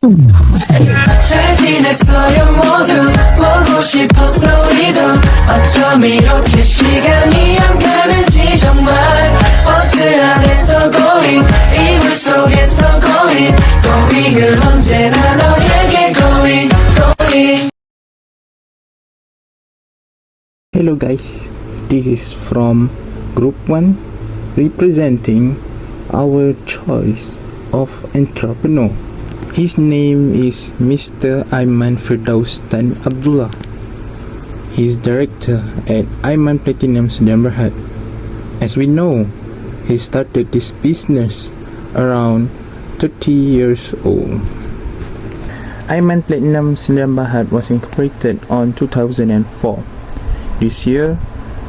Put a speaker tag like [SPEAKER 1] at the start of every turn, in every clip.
[SPEAKER 1] 잘 지냈어요 모두 보고 싶었어 우리도 어쩜 이렇게 시간이 안 가는지 정말 버스 안에서 going 이불 속에서 going은 언제나 너에게 going
[SPEAKER 2] Hello guys, this is from Group 1 representing our choice of entrepreneur. His name is Mr. Aiman Firdaus Tan Abdullah. He's director at Aiman Platinum Sdn Bhd. As we know, he started this business around 30 years old. Aiman Platinum Sdn Bhd was incorporated on 2004. This year,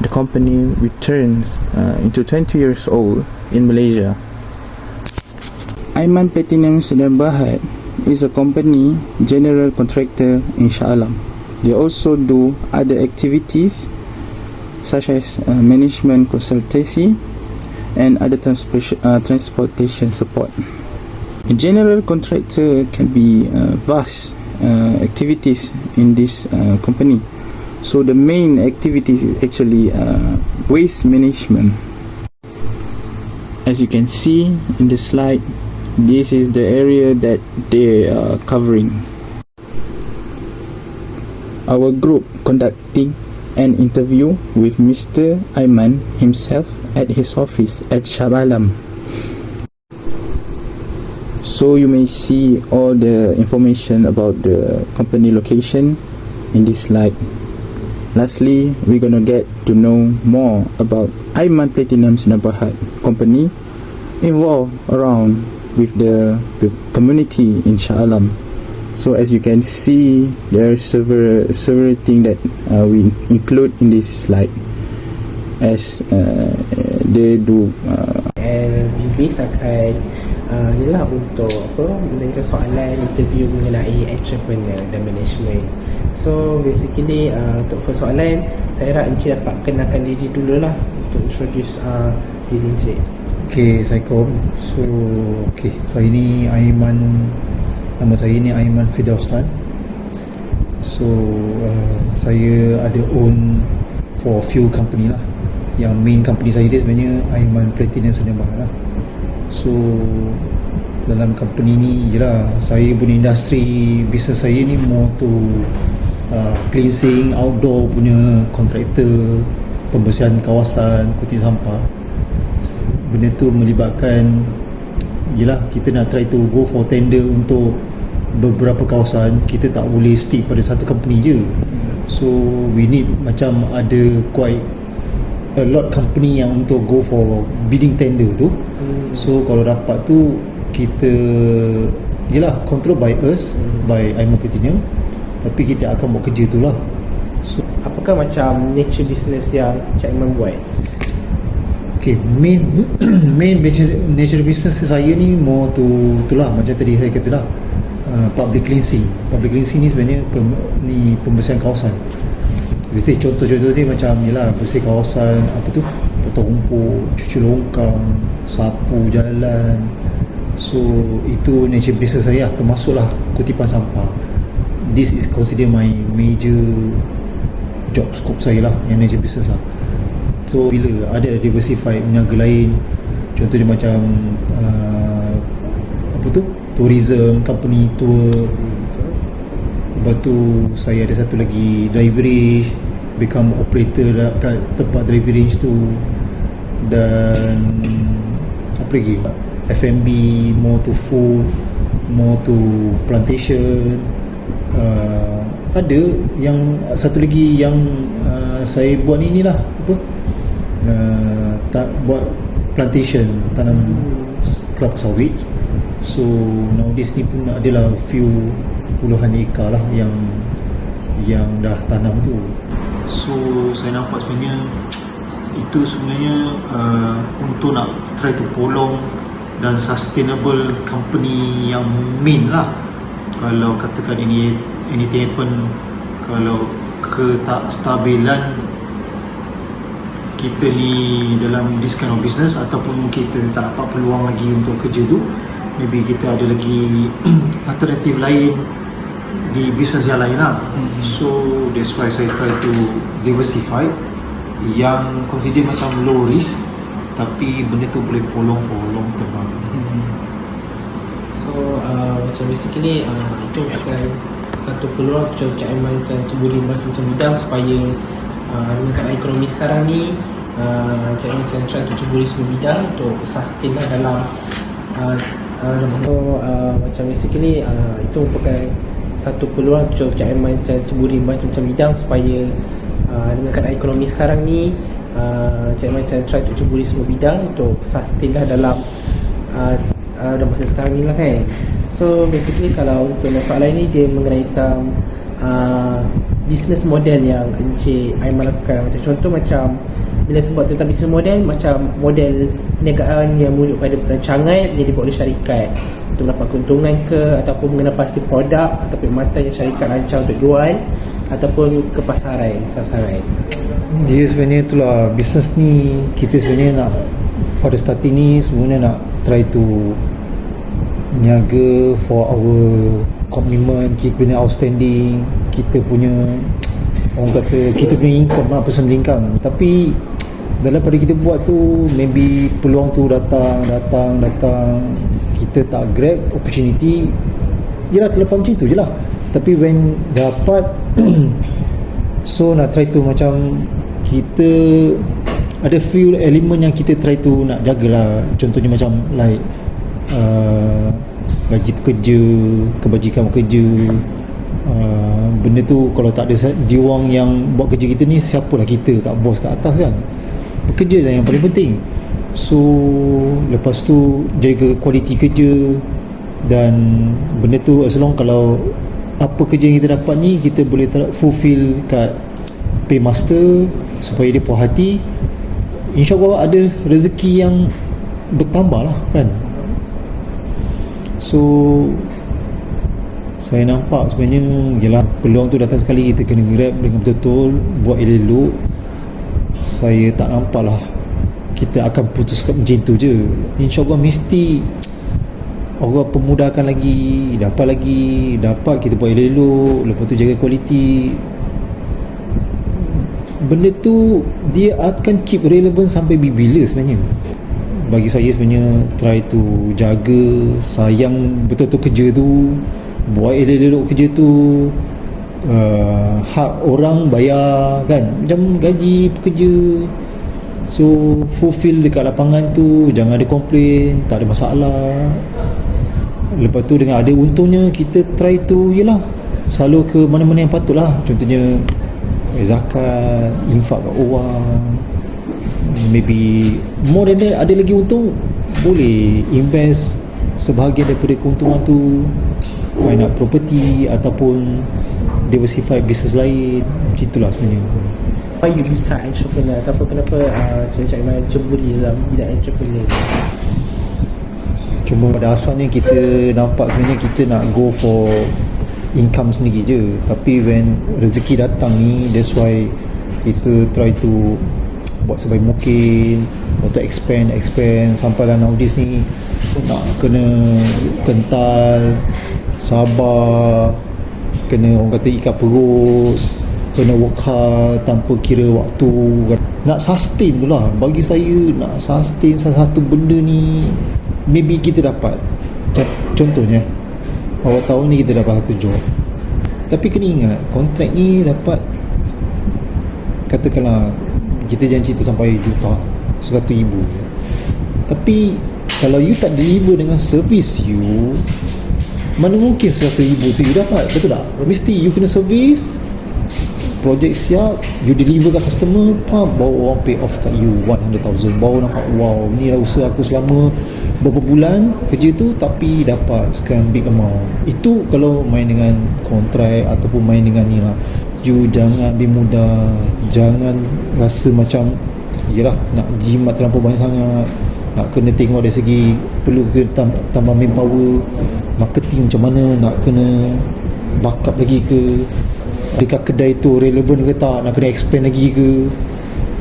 [SPEAKER 2] the company returns into 20 years old in Malaysia. Aiman Platinum Sdn Bhd is a company general contractor in Shah Alam. They also do other activities such as management consultancy and other transportation support. A general contractor can be vast activities in this company. So the main activities is actually waste management. As you can see in the slide, this is the area that they are covering. Our group conducting an interview with Mr. Aiman himself at his office at Shah Alam. So you may see all the information about the company location in this slide. Lastly, we're gonna get to know more about Aiman Platinum Sdn Bhd company involved around with the community in Shah Alam. So as you can see, there are several things that we include in this slide as they do.
[SPEAKER 3] And GBIS akan ialah untuk menanyakan soalan interview mengenai entrepreneur dan management. So basically untuk first soalan, saya harap Encik dapat kenalkan diri dululah untuk introduce diri Encik.
[SPEAKER 4] Okay, Assalamualaikum. So, saya ni Aiman. Nama saya ni Aiman Firdaus Tan. So, saya ada own for few company lah. Yang main company saya dia sebenarnya Aiman Platinum Sdn Bhd lah. So, dalam company ni jelah saya punya industri bisnes saya ni more to cleansing outdoor punya kontraktor, pembersihan kawasan, kuti sampah. Benda tu melibatkan yelah kita nak try to go for tender untuk beberapa kawasan. Kita tak boleh stick pada satu company je. So we need macam ada quite a lot company yang untuk go for bidding tender tu. So kalau dapat tu kita yelah control by us, by Aiman Platinum, tapi kita akan buat kerja tu lah. So
[SPEAKER 3] apakah macam nature business yang Cik Aiman buat?
[SPEAKER 4] Okay, main nature business saya ni more to itulah macam tadi saya kata lah, public cleansing. Public cleansing ni sebenarnya pembersihan kawasan. Mesti contoh-contoh ni macam yelah bersih kawasan, apa tu, potong rumput, cuci longkang, sapu jalan. So itu nature business saya lah, termasuklah kutipan sampah. This is consider my major job scope saya lah, yang nature business lah. So bila ada diversified peniaga lain, contohnya macam apa tu, tourism company tour. Lepas tu saya ada satu lagi driverage, become operator kat tempat driverage tu. Dan apa lagi, F&B, more to food, more to plantation. Ada yang satu lagi yang saya buat ni lah, apa, tak buat plantation, tanam kelapa sawit. So nowadays ni pun adalah few puluhan ekar lah yang dah tanam tu. So saya nampak sebenarnya itu sebenarnya untuk nak try to prolong dan sustainable company yang main lah. Kalau katakan anything happen, kalau ketakstabilan kita ni dalam this kind of business ataupun kita tak dapat peluang lagi untuk kerja tu, maybe kita ada lagi alternatif lain di bisnes yang lain lah. So that's why saya try to diversify yang consider macam low risk tapi benda tu boleh polong for long term lah.
[SPEAKER 3] So macam basically itu merupakan satu peluang Cik Aiman ceburi macam bidang supaya dengan keadaan ekonomi sekarang ni Cik Aiman try to ceburi semua bidang untuk sustain lah dalam so macam basically itu merupakan satu peluang Cik Aiman ceburi macam bidang supaya dengan keadaan ekonomi sekarang ni Cik Aiman try to ceburi semua bidang untuk sustain lah dalam masa sekarang ni lah kan. So basically kalau untuk masalah ini dia mengenai tentang business model yang Encik Aiman lakukan. Macam contoh macam bila sebut tentang business model, macam model perniagaan yang merujuk pada perancangan yang dibuat oleh syarikat untuk mendapat keuntungan ke, ataupun mengenai pasti produk atau perkhidmatan yang syarikat rancang untuk jual, ataupun ke pasaran, sasaran.
[SPEAKER 4] Dia sebenarnya itulah bisnes ni, kita sebenarnya nak pada starting ni sebenarnya nak try to niaga for our commitment, kita punya outstanding, kita punya orang kata kita punya income lah, personal income. Tapi dalam pada kita buat tu maybe peluang tu datang, kita tak grab opportunity, yelah terlepas macam tu je lah. Tapi when dapat so nak try tu macam kita ada few element yang kita try to nak jagalah. Contohnya macam like gaji pekerja, kebajikan pekerja, benda tu kalau tak ada diorang yang buat kerja kita ni, siapalah kita kat bos kat atas kan. Bekerja lah yang paling penting. So lepas tu jaga kualiti kerja, dan benda tu as long kalau apa kerja yang kita dapat ni kita boleh fulfill kat paymaster supaya dia puas hati, InsyaAllah ada rezeki yang bertambah lah kan. So saya nampak sebenarnya yelah peluang tu datang sekali, kita kena grab dengan betul-betul, buat elok-elok. Saya tak nampak lah kita akan putuskan macam tu je. InsyaAllah mesti Allah pemudahkan lagi, dapat kita buat elok-elok, lepas tu jaga kualiti. Benda tu dia akan keep relevant sampai bila sebenarnya. Bagi saya sebenarnya try to jaga, sayang betul-betul kerja tu, buat elok-elok kerja tu, hak orang bayar kan, macam gaji pekerja. So fulfill dekat lapangan tu, jangan ada komplain, tak ada masalah. Lepas tu dengan ada untungnya kita try to yelah selalu ke mana-mana yang patut lah. Contohnya zakat, infak kat orang, maybe more than that ada lagi untung, boleh invest sebahagian daripada keuntungan tu, find out property ataupun diversify bisnes lain. Macam itulah sebenarnya.
[SPEAKER 3] Why you become entrepreneur, ataupun kenapa Cik Aiman ceburi dalam bidang entrepreneur?
[SPEAKER 4] Cuma pada asalnya kita nampak sebenarnya kita nak go for income sendiri je, tapi when rezeki datang ni, that's why kita try to buat sebaik mungkin untuk expand sampailah nowadays ni nak kena kental, sabar, kena orang kata ikat perut, kena work hard tanpa kira waktu, nak sustain tu lah. Bagi saya nak sustain satu benda ni, maybe kita dapat contohnya awal tahun ni kita dapat satu job, tapi kena ingat kontrak ni dapat, katakanlah kita jangan cerita sampai juta, 100,000, tapi kalau you tak deliver dengan service you, mana mungkin 100,000 tu you dapat, betul tak? Mesti you kena service, projek siap, you deliver kat customer, baru orang pay off kat you 100,000, baru nampak wow, ni lah usaha aku selama berapa bulan kerja tu, tapi dapat sekian big amount. Itu kalau main dengan kontrak ataupun main dengan ni lah. You jangan ambil mudah, jangan rasa macam yelah nak jimat terlampau banyak sangat, nak kena tengok dari segi perlu ke tambah manpower, marketing macam mana, nak kena backup lagi ke, adakah kedai tu relevan ke tak, nak kena expand lagi ke,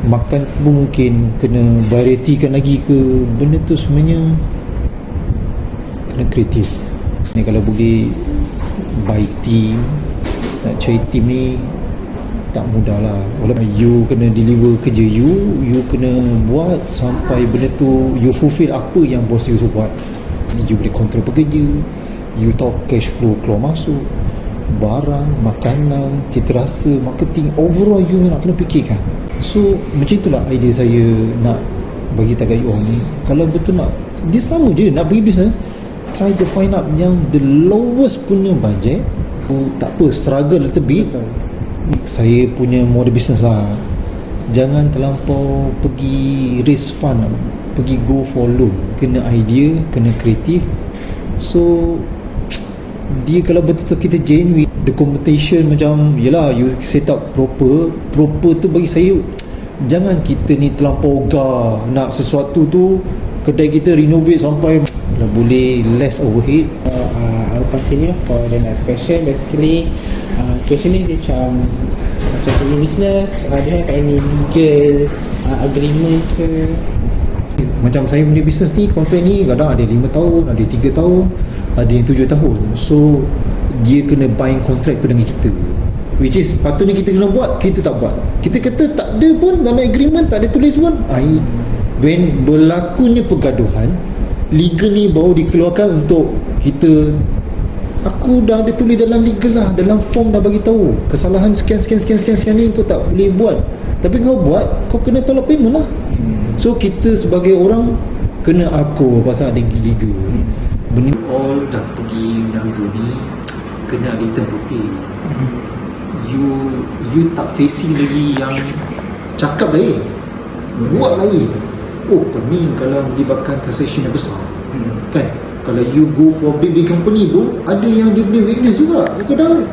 [SPEAKER 4] makan pun mungkin kena varietykan lagi ke. Benda tu sebenarnya kena kena kreatif ni. Kalau boleh by team, nak cari team ni tak mudah lah. Walaupun you kena deliver kerja you kena buat sampai benda tu you fulfill apa yang bos you suruh buat. You boleh kontrol pekerja, you tahu cash flow keluar masuk, barang, makanan, cita rasa, marketing, overall you nak kena fikirkan. So macam itulah idea saya nak bagi target you all ni. Kalau betul nak, dia sama je nak pergi business, try to find out yang the lowest punya budget. Tak apa, struggle little bit. Saya punya model business lah, jangan terlampau pergi raise fund, pergi go for loan. Kena idea, kena kreatif. So dia kalau betul-betul kita genuine, documentation macam yelah you set up proper tu bagi saya, jangan kita ni terlampau ogah nak sesuatu tu kedai kita renovate sampai boleh less overhead.
[SPEAKER 3] I'll continue for the next question. Basically, question ni dia macam punya business, do you have any legal agreement ke?
[SPEAKER 4] Macam saya punya business ni, kontrak ni kadang ada 5 tahun, ada 3 tahun, ada yang 7 tahun. So dia kena bind kontrak tu dengan kita, which is patutnya kita kena buat, kita tak buat. Kita kata tak ada pun dalam agreement, tak ada tulis pun. When berlakunya pergaduhan, legal ni baru dikeluarkan untuk kita. Aku dah ada tulis dalam legal lah, dalam form dah bagi tahu kesalahan sekian ni kau tak boleh buat, tapi kau buat, kau kena tolak payment lah. So kita sebagai orang kena akur pasal ada legal. Benda all dah pergi menangga ni kena ada hitam putih. You tak facing lagi yang cakap lain, buat lain. Oh ni kalau melibatkan transaction yang besar, kan? Kalau you go for big company pun ada yang dia boleh weakness juga. Kadang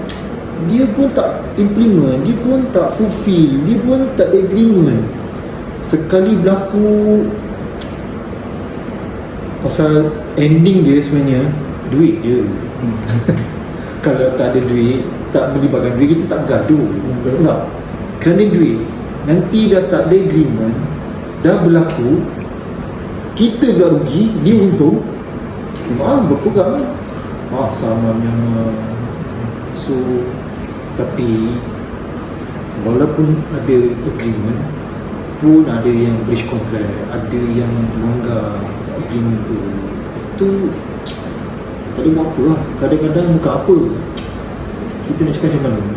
[SPEAKER 4] dia pun tak implement, dia pun tak fulfill, dia pun tak ada agreement. Sekali berlaku pasal ending dia sebenarnya duit je. Kalau tak ada duit, tak melibatkan duit, kita tak gaduh. Tak. Kerana duit, nanti dah tak ada agreement, dah berlaku, kita dah rugi, dia untung, berpegang samanya. So tapi walaupun ada agreement pun ada yang breach contract, ada yang melanggar agreement tu tak boleh buat apa lah. Kadang-kadang bukan apa, kita nak cakap macam mana,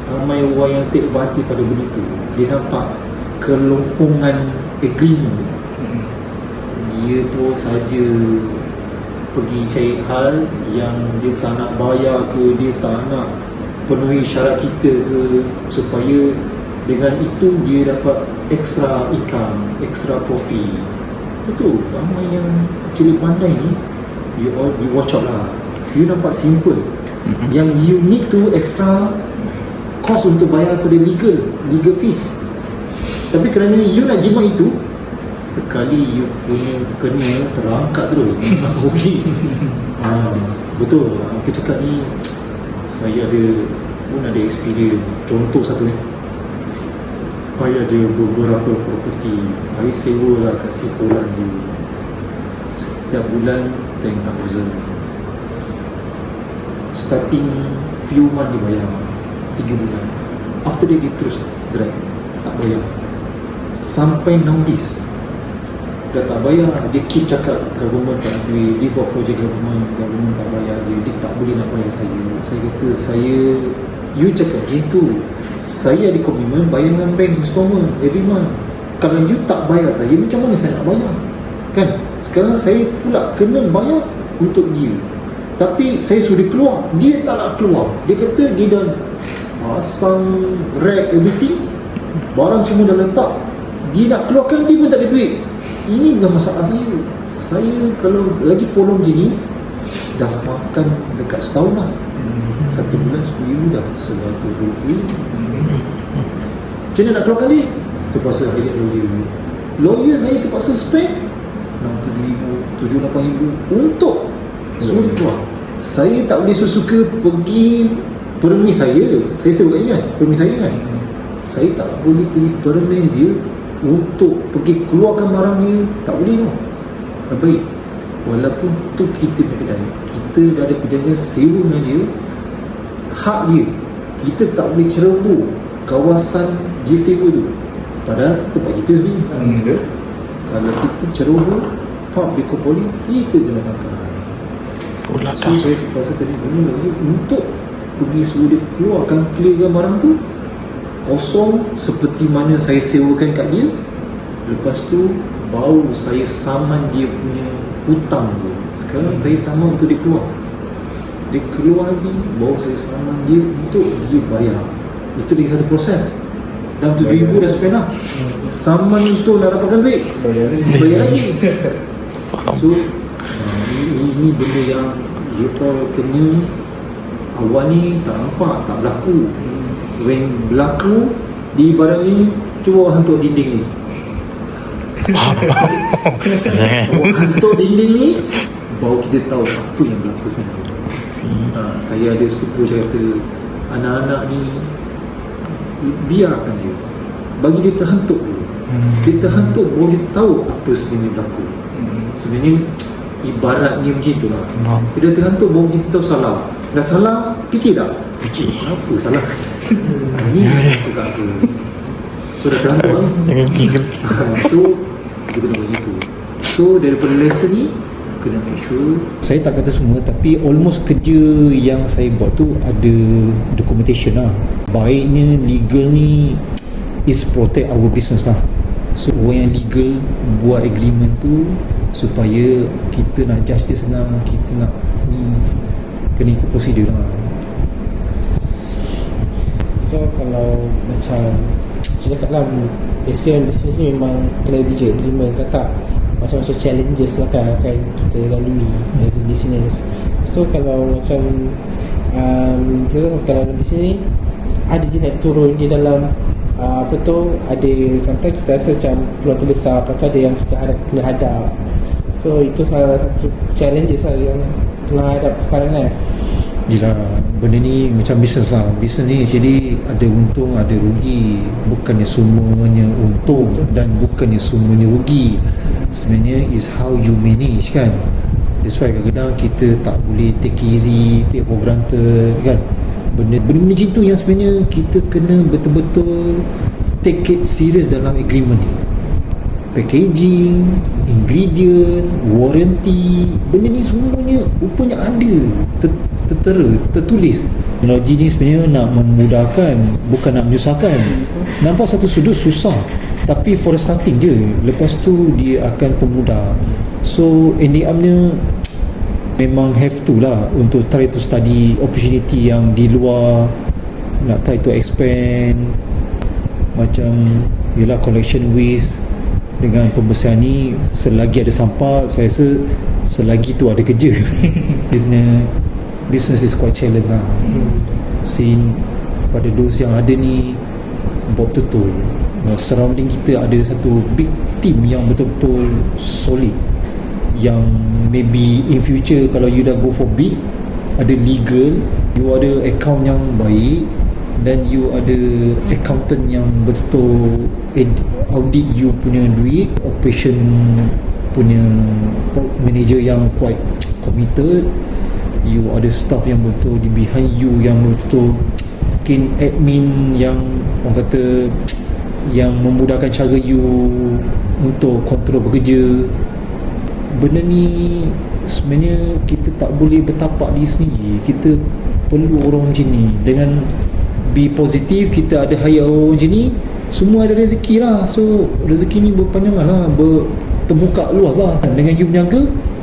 [SPEAKER 4] ramai orang yang take advantage pada benda tu. Dia nampak kelompongan agreement, dia pun saja pergi cari hal yang dia tak nak bayar ke, dia tak nak penuhi syarat kita ke, supaya dengan itu dia dapat extra income, extra profit. Betul, ramai yang cili pandai ni, you watch out lah. You nampak simple, yang you need to extra cost untuk bayar pada legal fees, tapi kerana you nak jimat itu, sekali you punya kena terangkat terus hobi. Betul, aku cakap ni saya ada experience. Contoh satu ni, saya ada beberapa property, saya sewa lah kat Sipolan ni, setiap bulan 10,000. Starting few month dia bayar 3 bulan, after that dia terus drag tak bayar sampai nowadays dah tak bayar. Dia keep cakap government tak duit, dia buat projek government tak bayar dia tak boleh nak bayar saya. Saya kata, you cakap gitu, saya ada komitmen bayar dengan bank installment every month. Kalau you tak bayar saya, macam mana saya nak bayar, kan? Sekarang saya pula kena bayar untuk dia, tapi saya sudah keluar, dia tak nak keluar. Dia kata dia dah pasang rack everything, barang semua dah letak, dia nak keluarkan, dia pun tak ada duit. Ini bukan masalah saya. Saya kalau lagi polong gini, dah makan dekat setahun lah. 1 bulan 10,000 dah 120,000. Macam mana nak keluarkan dia? Terpaksa hire lawyer saya terpaksa spend 60,000, 78,000 untuk suruh keluar. Saya tak boleh suka pergi permis saya bukan ingat permis saya kan, saya tak boleh pergi permis dia untuk pergi keluarkan barang dia, tak boleh tau. Baik, walaupun tu kita punya kedai, kita dah ada perjanjian sewa dengan dia, hak dia, kita tak boleh ceroboh kawasan dia sewa tu, padahal tempat kita sendiri. Kalau kita ceroboh Pak Bikopoli, kita kena tangkap. So saya terpaksa tadi benda lagi untuk pergi suruh dia keluarkan, clearkan barang tu kosong seperti mana saya sewakan kat dia. Lepas tu baru saya saman dia punya hutang tu. Sekarang saya saman untuk dia keluar. Dia keluar lagi, baru saya saman dia untuk dia bayar. Itu lagi satu proses. Dalam 7,000 dah spend lah. Saman untuk nak dapatkan duit, bayar lagi. So ini benda yang kita kena awal ni tak nampak, tak berlaku. When berlaku di barang ni, cuba hantuk dinding ni. Hantuk dinding ni, baru kita tahu apa yang berlaku. Saya ada sepupu saya kata, anak-anak ni biarkan dia, bagi dia terhantuk dulu. Dia terhantuk baru dia tahu apa sebenarnya berlaku. Sebenarnya ibaratnya macam tu lah. Dia dah terhantuk baru kita tahu salah. Dah salah, fikir tak? Fikir apa salah? Ini apa apa. So dah terhantuk ni. So kita kena begitu. So daripada lesson ni, kena make sure. Saya tak kata semua, tapi almost kerja yang saya buat tu ada documentation lah. Baiknya legal ni is protect our business lah. So orang yang legal buat agreement tu supaya kita nak judge dia senang, kita nak ni kena ikut prosedur lah.
[SPEAKER 3] So kalau macam cakap lah, basically bisnes ni memang kena ada agreement kan tak, macam-macam challenges lah kan kita lalui as a business. So kalau macam kita kalau dalam bisnes ni ada je naik turun di dalam apa tu, ada sometimes kita rasa macam peluang tu besar, lepas tu ada yang kita kena hadap. So itu salah satu challenges lah yang tengah hadap sekarang kan.
[SPEAKER 4] Yelah, benda ni macam bisnes lah. Bisnes ni jadi ada untung, ada rugi. Bukannya semuanya untung dan bukannya semuanya rugi. Sebenarnya is how you manage kan. That's why kadang-kadang kita tak boleh take easy, take for granted kan. Benda-benda macam tu yang sebenarnya kita kena betul-betul take it serious dalam agreement ni. Packaging, ingredient, warranty, benda ni semuanya rupanya ada tertulis. Teknologi ni sebenarnya nak memudahkan, bukan nak menyusahkan. Nampak satu sudut susah, tapi for starting je, lepas tu dia akan pemudah. So in the end-nya memang have to lah untuk try to study opportunity yang di luar, nak try to expand. Macam yelah collection waste dengan pembersihan ni, selagi ada sampah saya rasa selagi tu ada kerja. Business is quite challenge lah. Since pada dos yang ada ni buat betul, surrounding kita ada satu big team yang betul-betul solid, yang maybe in future kalau you dah go for big, ada legal, you ada account yang baik, dan you ada accountant yang betul audit you punya duit, operation punya manager yang quite committed, you ada staff yang betul di behind you yang betul, mungkin admin yang orang kata yang memudahkan cara you untuk kontrol bekerja. Benda ni sebenarnya kita tak boleh bertapak di sendiri, kita perlu orang macam ni. Dengan be positif, kita ada hire orang macam ni, semua ada rezeki lah. So rezeki ni berpanjangan lah, terbuka luas lah. Dengan you berniaga,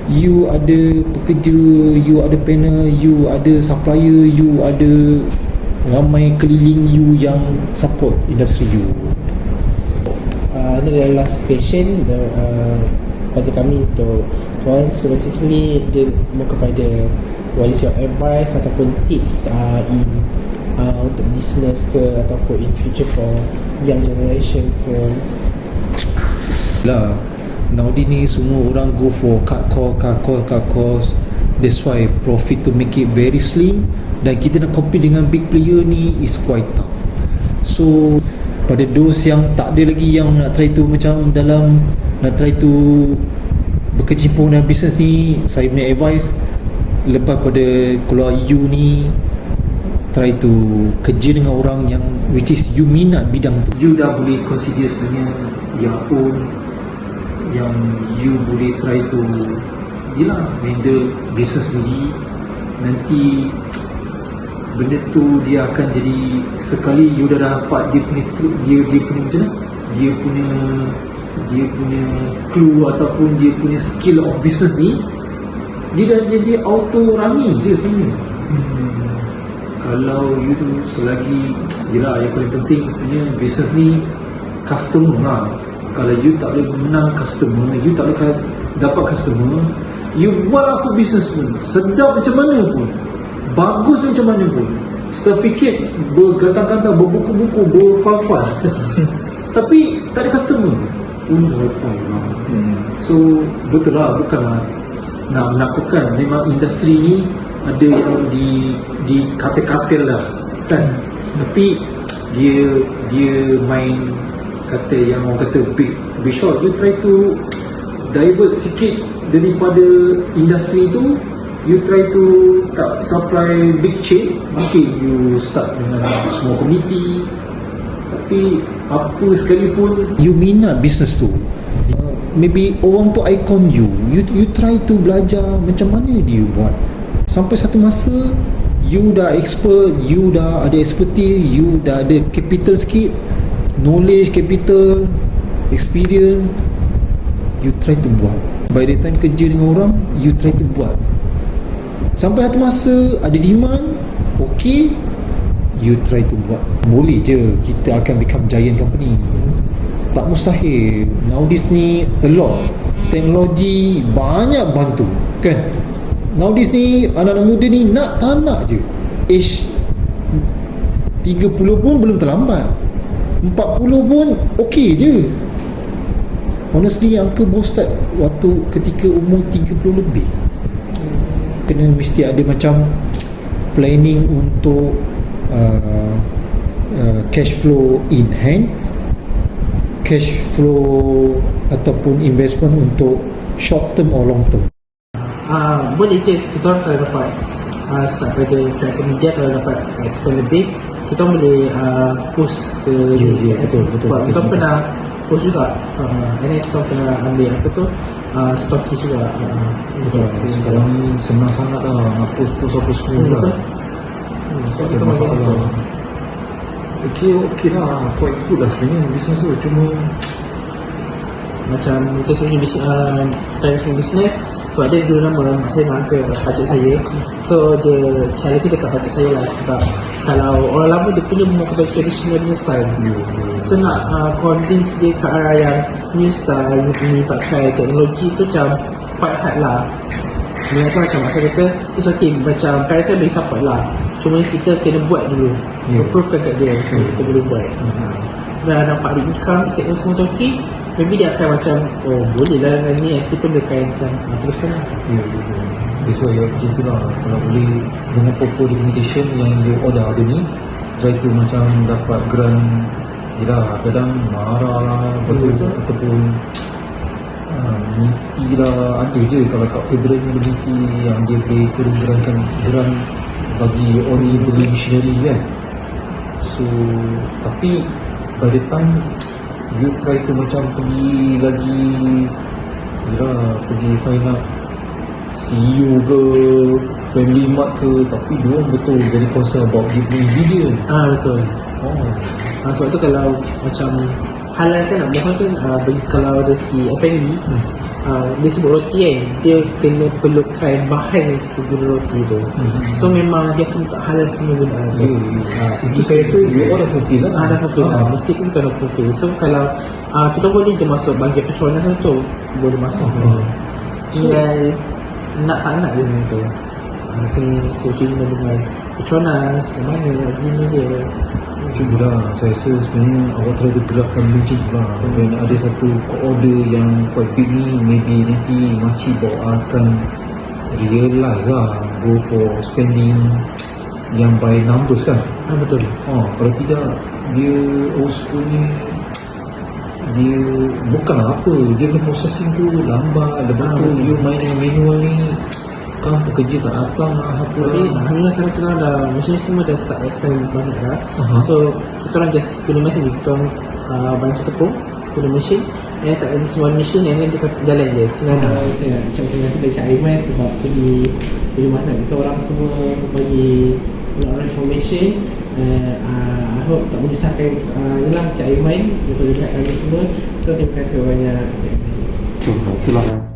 [SPEAKER 4] you ada pekerja, you ada panel, you ada supplier, you ada ramai keliling you yang support industri you.
[SPEAKER 3] Ini adalah last question pada kami untuk tuan. So basically dia mau kepada what is your advice ataupun tips in untuk business ke ataupun in future for young generation ke
[SPEAKER 4] lah. Nowadays ni semua orang go for cut cost. That's why profit to make it very slim, dan kita nak compete dengan big player ni is quite tough. So pada those yang tak ada lagi yang nak try to macam dalam nak try to berkecimpung dalam bisnes ni, saya punya advice lepas pada keluar U ni, try to kerja dengan orang yang which is you minat bidang tu. You dah boleh consider sebenarnya yang you boleh try to handle business sendiri. Nanti benda tu dia akan jadi, sekali you dah dapat dia punya dia punya clue ataupun dia punya skill of business ni, dia dah jadi auto running je sebenarnya. Kalau you tu selagi yang paling penting sebenarnya business ni customer lah. Kalau you tak boleh menang customer, you tak boleh dapat customer, you buat apa business pun, sedap macam mana pun, bagus macam mana pun, certificate bergatang-gatang, berbuku-buku, berfal-fal tapi tak ada customer pun So betul lah, bukanlah nak menakutkan. Memang industri ni ada yang di katil-katil lah kan, tapi dia main kata yang orang kata big shot. You try to divert sikit daripada industri tu, you try to tak supply big chain, mungkin you start dengan small community. Tapi apa sekalipun you minat business tu, maybe orang tu icon you try to belajar macam mana dia buat, sampai satu masa you dah expert, you dah ada expertise, you dah ada capital sikit, knowledge, capital, experience, you try to buat. By the time kerja dengan orang, you try to buat sampai satu masa ada demand, okay, you try to buat. Boleh je kita akan become giant company, tak mustahil. Nowadays ni a lot, teknologi banyak bantu kan. Nowadays ni anak-anak muda ni nak tak nak je, age 30 pun belum terlambat, 40 pun okey je. Honestly, Uncle baru start waktu ketika umur 30 lebih. Kena mesti ada macam planning untuk cash flow in hand, cash flow ataupun investment untuk short term or long term.
[SPEAKER 3] Boleh je kita orang kalau dapat start pada platform media, kalau dapat spend lebih, kita orang boleh post ke
[SPEAKER 4] betul.
[SPEAKER 3] Kita orang pernah post juga, and then kita orang pernah ambil apa tu stokis juga.
[SPEAKER 4] Betul. Sekarang ni senang sangat lah nak post apa semua lah.
[SPEAKER 3] Betul. So kita masalah.
[SPEAKER 4] Okay lah, quite good lah sebenarnya business tu. Cuma
[SPEAKER 3] macam saya punya business, sebab dia dulu nama mak saya nak ke bajet saya, so dia charity dekat bajet saya lah. Sebab kalau orang lama dia punya more kepada traditional punya style, so nak convince dia ke arah yang new style ni pakai teknologi tu macam quite hard lah. Dia kata macam mak saya kata it's okay, macam parents saya boleh support lah, cuma kita kena buat dulu, approve kat dia, kita boleh buat. Dah nampak ada income, statement semua tu okay, maybe dia akan macam oh boleh lah dengan ni, nanti pun dia akan teruskan lah.
[SPEAKER 4] That's why macam tu lah. Kalau boleh dengan proper documentation yang you order ada ni, try to macam dapat grant. Yelah, kadang marah lah betul ataupun miti lah. Ada je kalau kat federal ni ada miti yang dia boleh turunkan grant bagi orang ni beli missionary kan. So tapi by the time you try to macam pergi lagi, pergi find out CEO ke Family Mart ke, tapi diorang betul jadi concern about dia punya ingredient.
[SPEAKER 3] Betul. Sebab tu kalau macam halal kan, nak mohon kan kalau dari segi F&B, dia sebut roti kan, dia kena perlukan bahan yang kita guna roti tu. So memang dia kena tak halal semua guna tu.
[SPEAKER 4] Itu saya rasa you all dah fulfill lah.
[SPEAKER 3] Dah fulfill lah, mesti pun kita dah fulfill. So kalau kita boleh je masuk bahagian Petronas tu, boleh masuk. Tinggal nak tak nak je benda tu, kena fulfill dengan Petronas, mana gini dia.
[SPEAKER 4] Cubalah, saya rasa sebenarnya awak try to gerakkan macam tu lah. Dan ada satu order yang quite big ni, maybe nanti makcik bawa akan realize lah, go for spending yang by numbers kan.
[SPEAKER 3] Betul.
[SPEAKER 4] Kalau tidak, dia old school ni dia bukan apa, dia punya processing tu lambat. Lepas tu you main dengan manual ni, kan pekerja tak datang lah apa
[SPEAKER 3] Tapi
[SPEAKER 4] lah.
[SPEAKER 3] alhamdulillah sekarang kita orang dah mesin semua dah start expand banyak lah. So kita orang just guna mesin je, kita orang bantu tepung guna mesin. And tak ada semua mesin yang dia jalan je. Tinggal macam sebab Cik Aiman sebab sudi masak, kita orang semua bagi a lot of information. I hope tak menyusahkan Cik Aiman daripada pihak kami semua. So terima kasih banyak.
[SPEAKER 4] Itulah